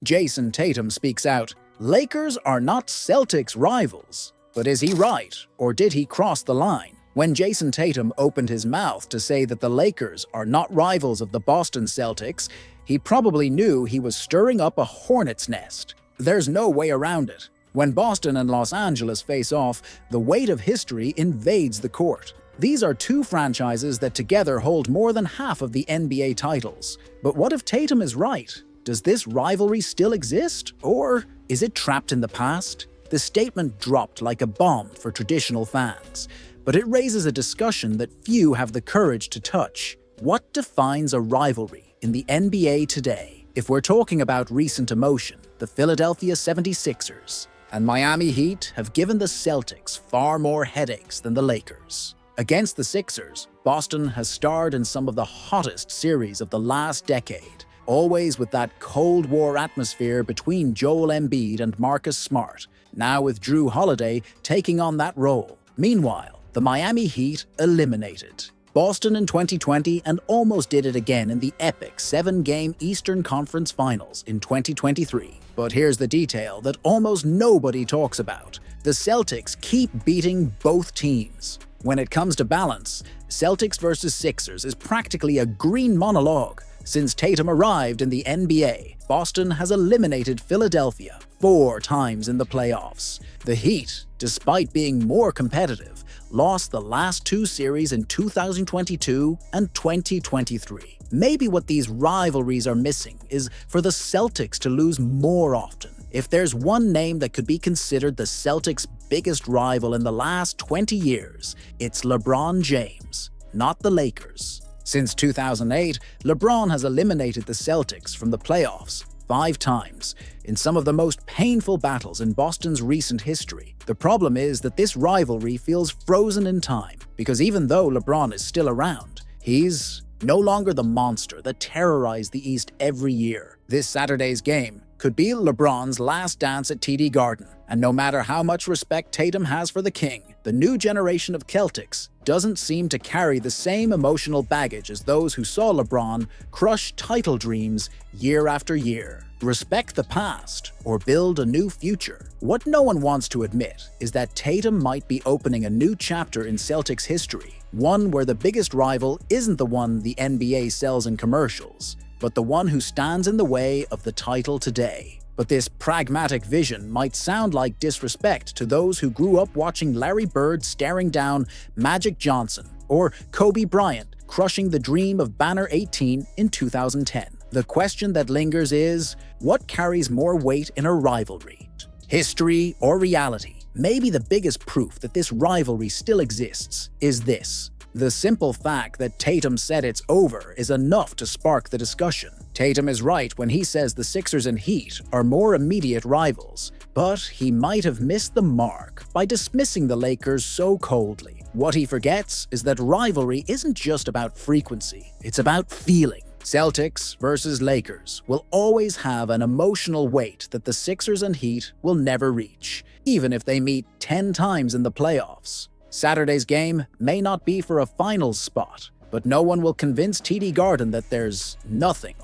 Jayson Tatum speaks out, "Lakers are not Celtics rivals." But is he right, or did he cross the line? When Jayson Tatum opened his mouth to say that the Lakers are not rivals of the Boston Celtics, he probably knew he was stirring up a hornet's nest. There's no way around it. When Boston and Los Angeles face off, the weight of history invades the court. These are two franchises that together hold more than half of the NBA titles. But what if Tatum is right? Does this rivalry still exist, or is it trapped in the past? The statement dropped like a bomb for traditional fans, but it raises a discussion that few have the courage to touch. What defines a rivalry in the NBA today? If we're talking about recent emotion, the Philadelphia 76ers and Miami Heat have given the Celtics far more headaches than the Lakers. Against the Sixers, Boston has starred in some of the hottest series of the last decade, always with that Cold War atmosphere between Joel Embiid and Marcus Smart, now with Drew Holiday taking on that role. Meanwhile, the Miami Heat eliminated Boston in 2020 and almost did it again in the epic 7-game Eastern Conference Finals in 2023. But here's the detail that almost nobody talks about. The Celtics keep beating both teams. When it comes to balance, Celtics versus Sixers is practically a green monologue. Since Tatum arrived in the NBA, Boston has eliminated Philadelphia 4 times in the playoffs. The Heat, despite being more competitive, lost the last 2 series in 2022 and 2023. Maybe what these rivalries are missing is for the Celtics to lose more often. If there's one name that could be considered the Celtics' biggest rival in the last 20 years, it's LeBron James, not the Lakers. Since 2008, LeBron has eliminated the Celtics from the playoffs 5 times, in some of the most painful battles in Boston's recent history. The problem is that this rivalry feels frozen in time, because even though LeBron is still around, he's no longer the monster that terrorized the East every year. This Saturday's game could be LeBron's last dance at TD Garden, and no matter how much respect Tatum has for the king, the new generation of Celtics doesn't seem to carry the same emotional baggage as those who saw LeBron crush title dreams year after year. Respect the past or build a new future. What no one wants to admit is that Tatum might be opening a new chapter in Celtics history, one where the biggest rival isn't the one the NBA sells in commercials, but the one who stands in the way of the title today. But this pragmatic vision might sound like disrespect to those who grew up watching Larry Bird staring down Magic Johnson or Kobe Bryant crushing the dream of Banner 18 in 2010. The question that lingers is, what carries more weight in a rivalry? History or reality? Maybe the biggest proof that this rivalry still exists is this. The simple fact that Tatum said it's over is enough to spark the discussion. Tatum is right when he says the Sixers and Heat are more immediate rivals, but he might have missed the mark by dismissing the Lakers so coldly. What he forgets is that rivalry isn't just about frequency, it's about feeling. Celtics versus Lakers will always have an emotional weight that the Sixers and Heat will never reach, even if they meet 10 times in the playoffs. Saturday's game may not be for a finals spot, but no one will convince TD Garden that there's nothing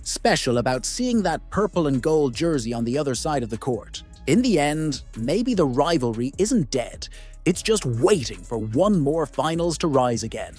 special about seeing that purple and gold jersey on the other side of the court. In the end, maybe the rivalry isn't dead, it's just waiting for one more finals to rise again.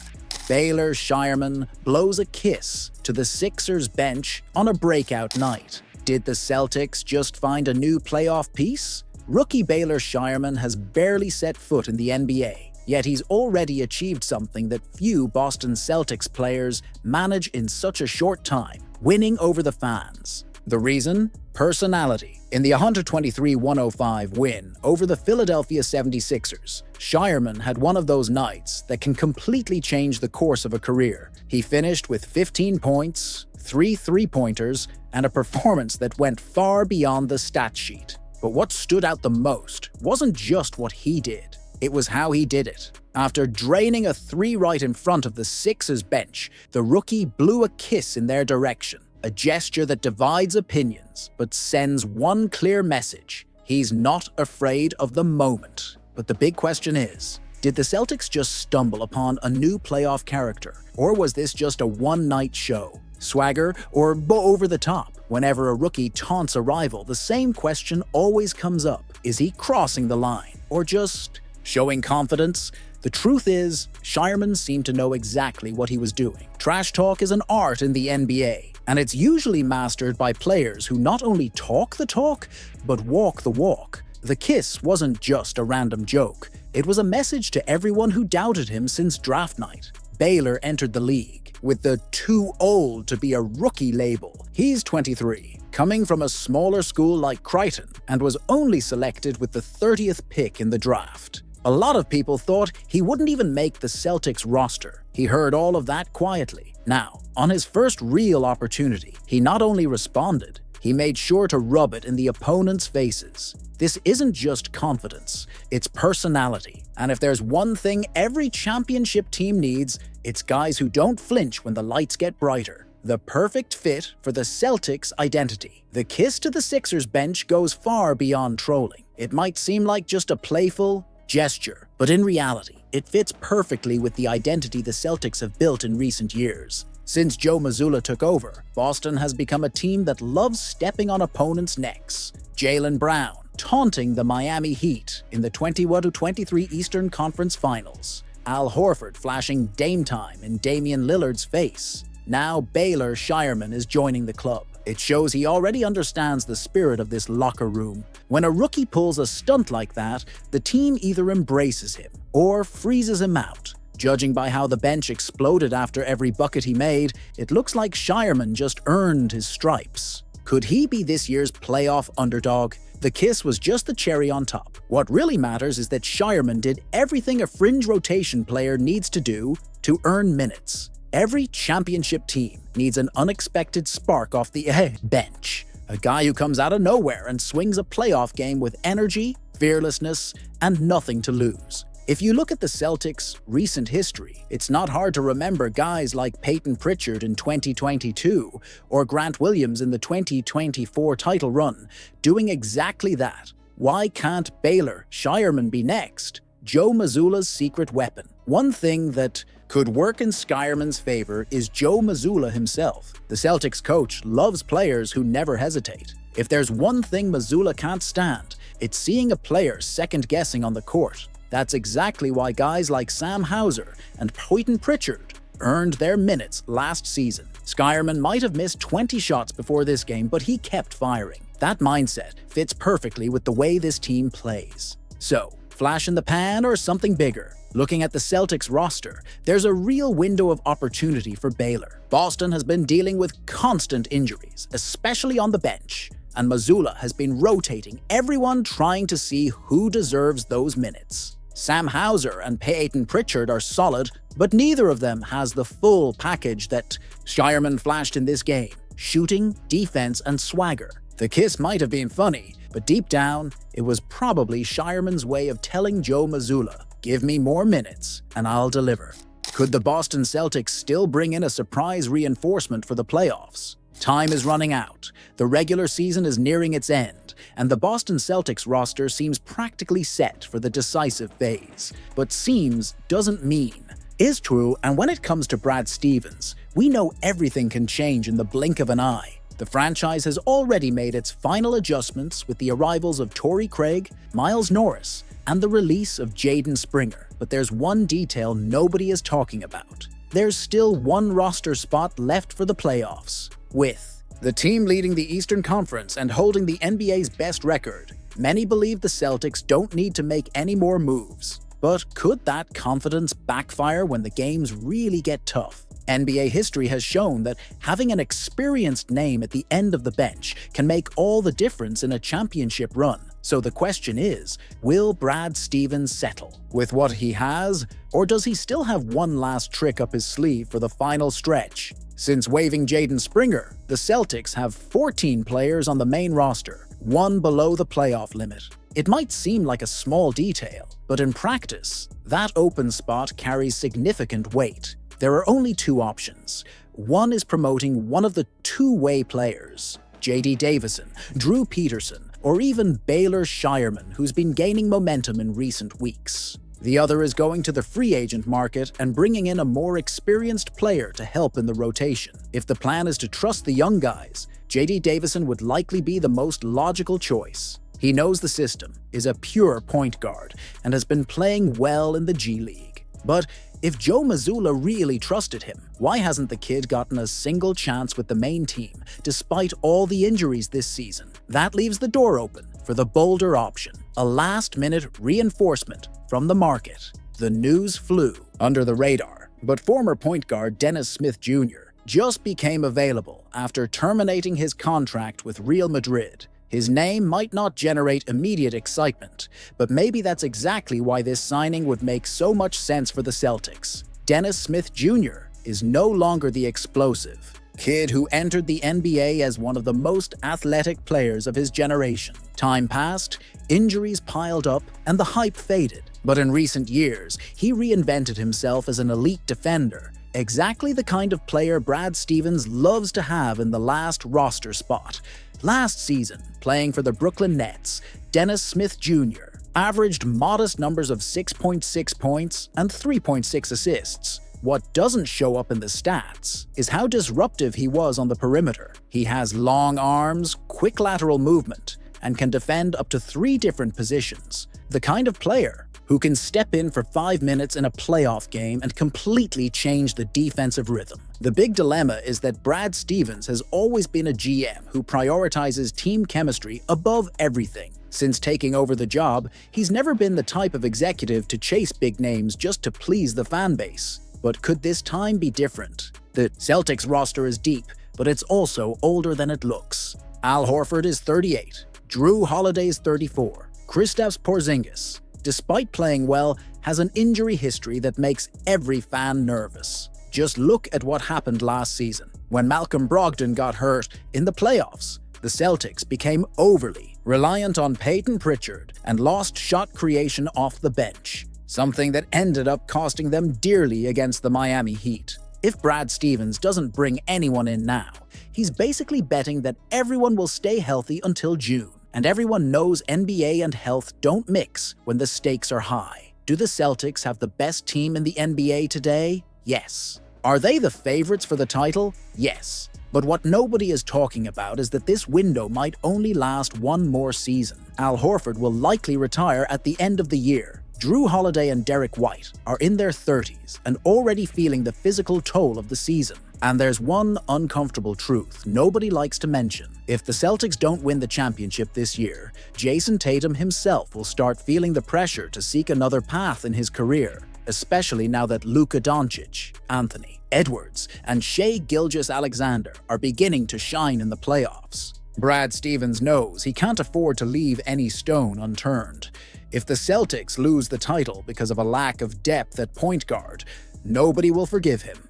Baylor Shireman blows a kiss to the Sixers bench on a breakout night. Did the Celtics just find a new playoff piece? Rookie Baylor Shireman has barely set foot in the NBA, yet he's already achieved something that few Boston Celtics players manage in such a short time: winning over the fans. The reason? Personality. In the 123-105 win over the Philadelphia 76ers, Shireman had one of those nights that can completely change the course of a career. He finished with 15 points, 3 three-pointers, and a performance that went far beyond the stat sheet. But what stood out the most wasn't just what he did, it was how he did it. After draining a 3 right in front of the Sixers bench, the rookie blew a kiss in their direction, a gesture that divides opinions but sends one clear message: he's not afraid of the moment. But the big question is, did the Celtics just stumble upon a new playoff character, or was this just a one-night show? swagger, or over the top? Whenever a rookie taunts a rival, the same question always comes up. Is he crossing the line, or just showing confidence? The truth is, Shireman seemed to know exactly what he was doing. Trash talk is an art in the NBA, and it's usually mastered by players who not only talk the talk, but walk the walk. The kiss wasn't just a random joke. It was a message to everyone who doubted him since draft night. Baylor entered the league with the "too old to be a rookie" label. He's 23, coming from a smaller school like Creighton, and was only selected with the 30th pick in the draft. A lot of people thought he wouldn't even make the Celtics roster. He heard all of that quietly. Now, on his first real opportunity, he not only responded, he made sure to rub it in the opponent's faces. This isn't just confidence, it's personality. And if there's one thing every championship team needs, it's guys who don't flinch when the lights get brighter. The perfect fit for the Celtics' identity. The kiss to the Sixers bench goes far beyond trolling. It might seem like just a playful gesture, but in reality, it fits perfectly with the identity the Celtics have built in recent years. Since Joe Mazzulla took over, Boston has become a team that loves stepping on opponents' necks. Jaylen Brown taunting the Miami Heat in the 21-23 Eastern Conference Finals. Al Horford flashing Dame time in Damian Lillard's face. Now Baylor Shireman is joining the club. It shows he already understands the spirit of this locker room. When a rookie pulls a stunt like that, the team either embraces him or freezes him out. Judging by how the bench exploded after every bucket he made, it looks like Shireman just earned his stripes. Could he be this year's playoff underdog? The kiss was just the cherry on top. What really matters is that Shireman did everything a fringe rotation player needs to do to earn minutes. Every championship team needs an unexpected spark off the bench. A guy who comes out of nowhere and swings a playoff game with energy, fearlessness, and nothing to lose. If you look at the Celtics' recent history, it's not hard to remember guys like Peyton Pritchard in 2022 or Grant Williams in the 2024 title run doing exactly that. Why can't Baylor Shireman be next? Joe Mazzulla's secret weapon. One thing that could work in Shireman's favor is Joe Mazzulla himself. The Celtics coach loves players who never hesitate. If there's one thing Mazzulla can't stand, it's seeing a player second-guessing on the court. That's exactly why guys like Sam Hauser and Peyton Pritchard earned their minutes last season. Shireman might have missed 20 shots before this game, but he kept firing. That mindset fits perfectly with the way this team plays. So, flash in the pan or something bigger? Looking at the Celtics roster, there's a real window of opportunity for Baylor. Boston has been dealing with constant injuries, especially on the bench, and Mazzulla has been rotating everyone trying to see who deserves those minutes. Sam Hauser and Peyton Pritchard are solid, but neither of them has the full package that Shireman flashed in this game: shooting, defense, and swagger. The kiss might have been funny, but deep down, it was probably Shireman's way of telling Joe Mazzulla, "Give me more minutes, and I'll deliver." Could the Boston Celtics still bring in a surprise reinforcement for the playoffs? Time is running out, the regular season is nearing its end, and the Boston Celtics roster seems practically set for the decisive phase. But seems doesn't mean is true, and when it comes to Brad Stevens, we know everything can change in the blink of an eye. The franchise has already made its final adjustments with the arrivals of Torrey Craig, Miles Norris, and the release of Jaden Springer. But there's one detail nobody is talking about. There's still one roster spot left for the playoffs. With the team leading the Eastern Conference and holding the NBA's best record, many believe the Celtics don't need to make any more moves. But could that confidence backfire when the games really get tough? NBA history has shown that having an experienced name at the end of the bench can make all the difference in a championship run. So the question is, will Brad Stevens settle with what he has, or does he still have one last trick up his sleeve for the final stretch? Since waiving Jaden Springer, the Celtics have 14 players on the main roster, one below the playoff limit. It might seem like a small detail, but in practice, that open spot carries significant weight. There are only two options. One is promoting one of the two-way players, J.D. Davison, Drew Peterson, or even Baylor Shireman, who's been gaining momentum in recent weeks. The other is going to the free agent market and bringing in a more experienced player to help in the rotation. If the plan is to trust the young guys, J.D. Davison would likely be the most logical choice. He knows the system, is a pure point guard, and has been playing well in the G League. But if Joe Mazzulla really trusted him, why hasn't the kid gotten a single chance with the main team, despite all the injuries this season? That leaves the door open for the bolder option, a last-minute reinforcement from the market. The news flew under the radar, but former point guard Dennis Smith Jr. just became available after terminating his contract with Real Madrid. His name might not generate immediate excitement, but maybe that's exactly why this signing would make so much sense for the Celtics. Dennis Smith Jr. is no longer the explosive kid who entered the NBA as one of the most athletic players of his generation. Time passed, injuries piled up, and the hype faded. But in recent years, he reinvented himself as an elite defender, exactly the kind of player Brad Stevens loves to have in the last roster spot. Last season, playing for the Brooklyn Nets, Dennis Smith Jr. averaged modest numbers of 6.6 points and 3.6 assists. What doesn't show up in the stats is how disruptive he was on the perimeter. He has long arms, quick lateral movement, and can defend up to 3 different positions. The kind of player who can step in for 5 minutes in a playoff game and completely change the defensive rhythm. The big dilemma is that Brad Stevens has always been a GM who prioritizes team chemistry above everything. Since taking over the job, he's never been the type of executive to chase big names just to please the fan base. But could this time be different? The Celtics roster is deep, but it's also older than it looks. Al Horford is 38, Drew Holiday is 34, Kristaps Porzingis, despite playing well, has an injury history that makes every fan nervous. Just look at what happened last season. When Malcolm Brogdon got hurt in the playoffs, the Celtics became overly reliant on Peyton Pritchard and lost shot creation off the bench, something that ended up costing them dearly against the Miami Heat. If Brad Stevens doesn't bring anyone in now, he's basically betting that everyone will stay healthy until June. And everyone knows NBA and health don't mix when the stakes are high. Do the Celtics have the best team in the NBA today? Yes. Are they the favorites for the title? Yes. But what nobody is talking about is that this window might only last one more season. Al Horford will likely retire at the end of the year. Drew Holiday and Derek White are in their 30s and already feeling the physical toll of the season. And there's one uncomfortable truth nobody likes to mention. If the Celtics don't win the championship this year, Jayson Tatum himself will start feeling the pressure to seek another path in his career, especially now that Luka Doncic, Anthony Edwards, and Shai Gilgeous-Alexander are beginning to shine in the playoffs. Brad Stevens knows he can't afford to leave any stone unturned. If the Celtics lose the title because of a lack of depth at point guard, nobody will forgive him.